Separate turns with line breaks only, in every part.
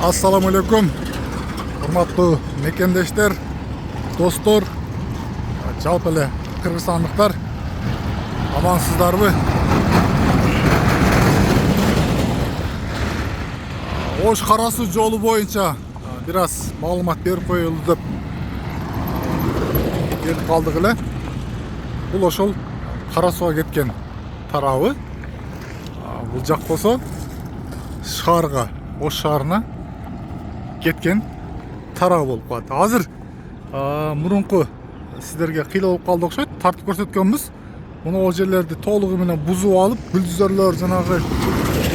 Assalamu alaikum. Hurmatlı mekendештер, dostlar, жалпы эле кыргызстандыктар. Амансыздарбы? Ош Карасу жолу боюнча бир аз маалымат берип коелу деп келип калдык эле. Бул ошол Карасуга кеткен тарабы. Бул жак болсо шаарга, Ош шаарына кеткен тарабы болуп калат. Азыр мурунку сиздерге кыйла болуп калды окшойт. Тартып көрсөткөнбүз. Муну ол жерлерди толугу менен бузуп алып, бүлдүзөрлөр, жанагы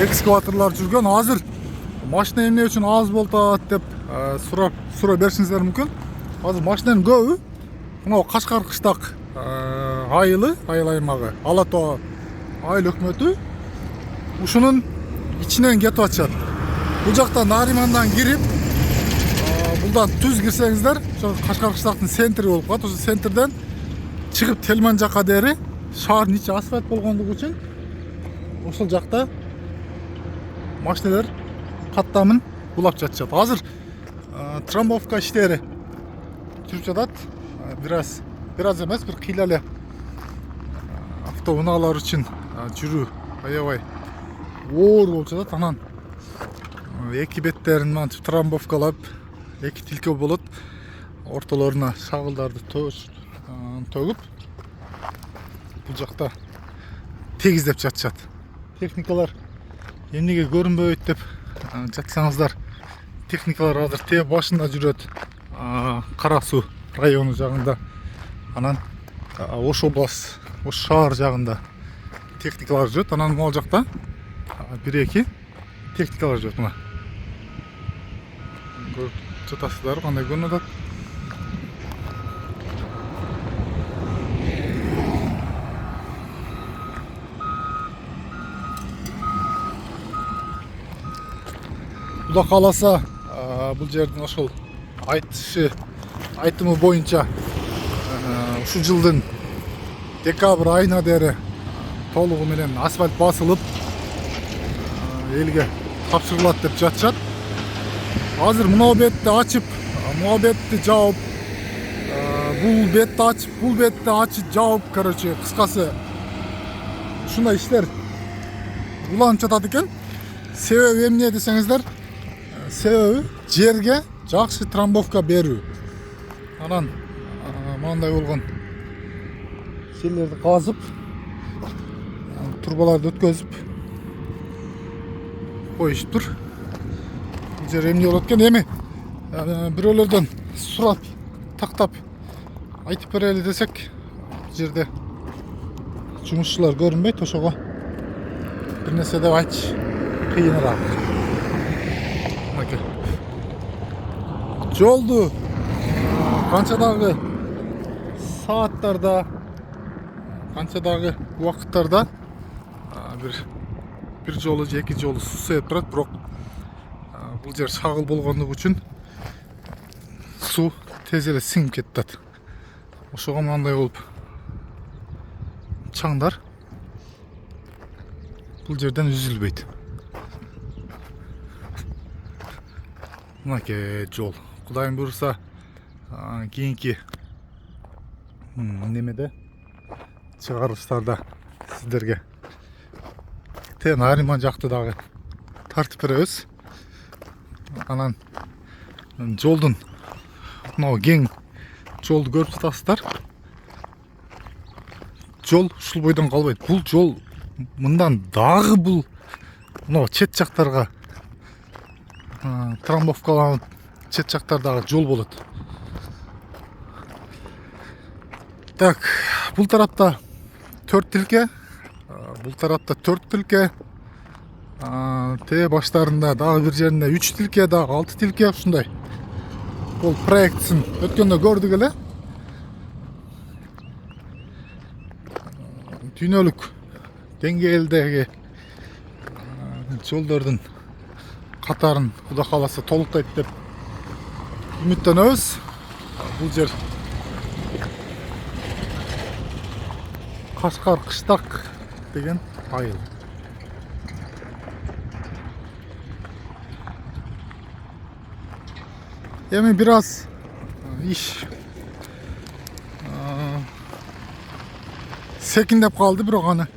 экскаваторлор жүргөн. Азыр машина эмне үчүн аз болуп атат деп суроо беришиңиздер мүмкүн. Азыр машинанын көбү мына Кашкар кыштак айыл аймагы, Ала Тоо айыл өкмөтү ушунун ичинен кетип атышат. Бул жакта Наримандан кирип, булдан түз кирсеңиздер, ошо Кашкар кыштактын центри болуп калат. Ошо центрден чыгып Телман жакка дери шаардын ичи асфальт болгондугу үчүн ошол жакта машиналар каттамын булап жатышат. Азыр трамбовка иштери жүрүп жатат. Бир аз эмес, бир кыйла эле автоунаалар үчүн жүрүү аябай оор болуп жатат. Анан эки беттерин мынтип трамбовкалап, эки тилке болот, ортолоруна шагылдарды төгүп бул жакта тегиздеп жатышат. Техникалар эмнеге көрүнбөйт деп жатсаңыздар, техникалар азыр тээ башында жүрөт, Карасу району жагында. Анан Ош область, Ош шаар жагында техникалар жүрөт. Анан могул жакта бир-эки техникалар жүрөт. Мына көрүп жатасыздар кандай көрүнүп атат. Куда кааласа бул жердин ошол айтымы боюнча ушул жылдын декабрь айына дери толугу менен асфальт басылып элге тапшырылат деп жатышат. Азыр мына бетти ачып, мына бетти жаап, бул бетти ачып, бул бетти ачып жаап, короче, кыскасы ушундай иштер уланып жатат экен. Себеби эмне десеңиздер, себеби жерге жакшы трамбовка берүү. Анан мындай болгон жерлерди казып, турбаларды өткөзүп коюшуптур. Бул жер эмне болот экен? Эми бирөөлөрдөн сурап, тактап айтып берели десек, бул жерде жумушчулар көрүнбөйт, ошого бир нерсе деп айтыш кыйыныраак. Жолду канчадагы сааттарда, канчадагы убакыттарда бир жолу же эки жолу суу себеп турат, бирок бул жер шагыл болгондугу үчүн суу тез эле сиңип кетет. Ошого мындай болуп чаңдар бул жерден үзүлбөйт. Мынакей жол. Кудайым буйруса кийинки немеде чыгарылыштарда сиздерге Нариман жакты дагы тартып беребиз. Анан жолдун мына кең жолду көрүп жатасыздар. Жол ушул бойдон калбайт. Бул жол мындан дагы бул мына чет жактарга трамбовкаланып, чет жактардагы жол болот. Так, бул тарапта 4 тилке, бул тарапта 4 тилке, тээ баштарында дагы бир жеринде 3 тилке, дагы 6 тилке, ушундай. Бул проектсин өткөндө көрдүк эле. Дүйнөлүк деңгээлдеги жолдордун катарын Куда кааласа толуктайт деп үмүттөнөбүз. Бул жер Кашкар кыштак деген айыл. Emin biraz iş sekindep kaldı bir oğanı.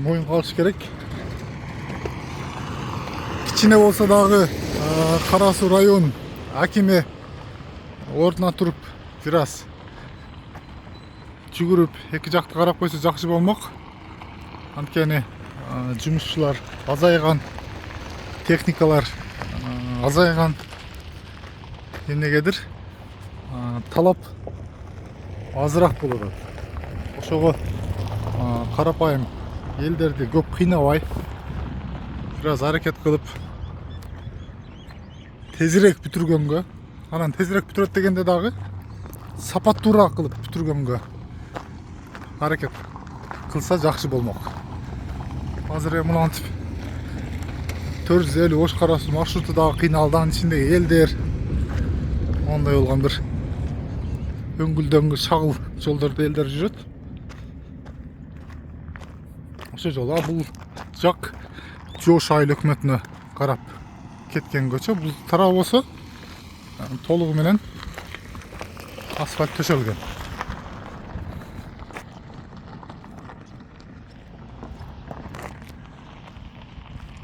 Moyun kalış gerek. İçine olsa dağı Karasu rayon hakimi ortuna turup biraz жүгүрүп эки жакты карап койсо жакшы болмок. Анткени жумушчулар азайган, техникалар азайган. Эмнегедир талап азыраак болуп атат. Ошого карапайым элдерди көп кыйнабай biraz аракет кылып тезирээк бүтүргөнгө, анан тезирээк бүтүрөт дегенде дагы сапаттуураак кылып бүтүргөнгө аракет кылса жакшы болмок. Азыр эми мынтип 450 Ош Кара Суу маршруту дагы кыйналды, анын ичиндеги элдер ондай болгон бир өңгүлдөңгү шагыл жолдордо элдер жүрөт. Ошо жолу бул жак Жош айыл өкмөтүнө карап кеткен көчө. Бул тарап болсо толугу менен асфальт төшөлгөн.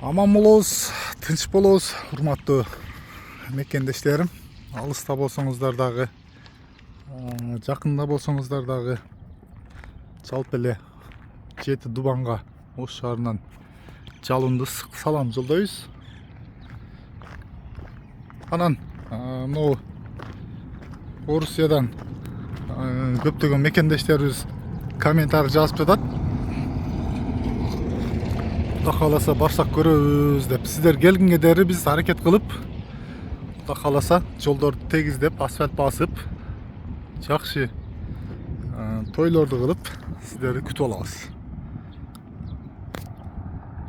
Аман болобуз, тынч болобуз, урматтуу мекендештерим. Алыста болсоңуздар дагы, жакында болсоңуздар дагы жалпы эле Жети Дубанга Ош шаарынан жалынды салам жолдойбуз. Анан могу Орусиядан көптөгөн мекендештерибиз комментарий жазып жатат. Кудай кааласа барсак көрөбүз деп. Сиздер келгенге дери биз аракет кылып, Кудай кааласа жолдорду тегиздеп, асфальт басып, жакшы тойлорду кылып сиздерди күтүп алабыз.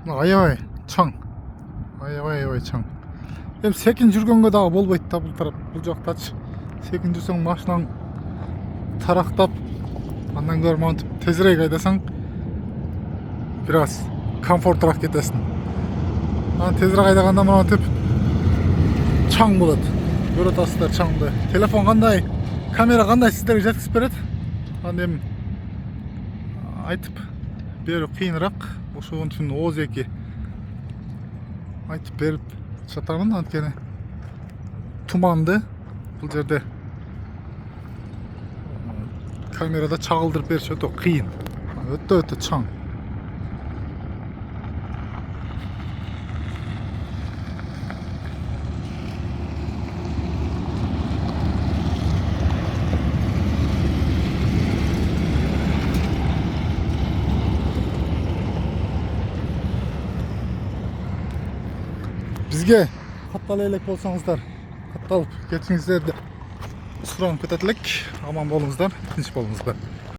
Аябай чаң. Аябай чаң. Эми секин жүргөнгө дагы болбойт да бул тарап. Бул жактачы секин жүрсөң машинаң тарактап, андан көрө монтип тезирээк айдасаң biraz комфортураак кетесиң. Анан тезирээк айдаганда монтип чаң болот. Көрүп атасыздар чаңды. Телефон кандай, камера кандай сиздерге жеткизип берет. Анан эми айтып берүү кыйыныраак. Ошон үчүн ооз-эки айтып берип жатамын. Анткени туманды бул жерде камерада чагылдырып бериш өтө кыйын. Өтө чаң. Бизге каттала элек болсоңуздар, катталып кетиңиздерди суранып кетет элек. Аман болуңуздар, тынч болуңуздар.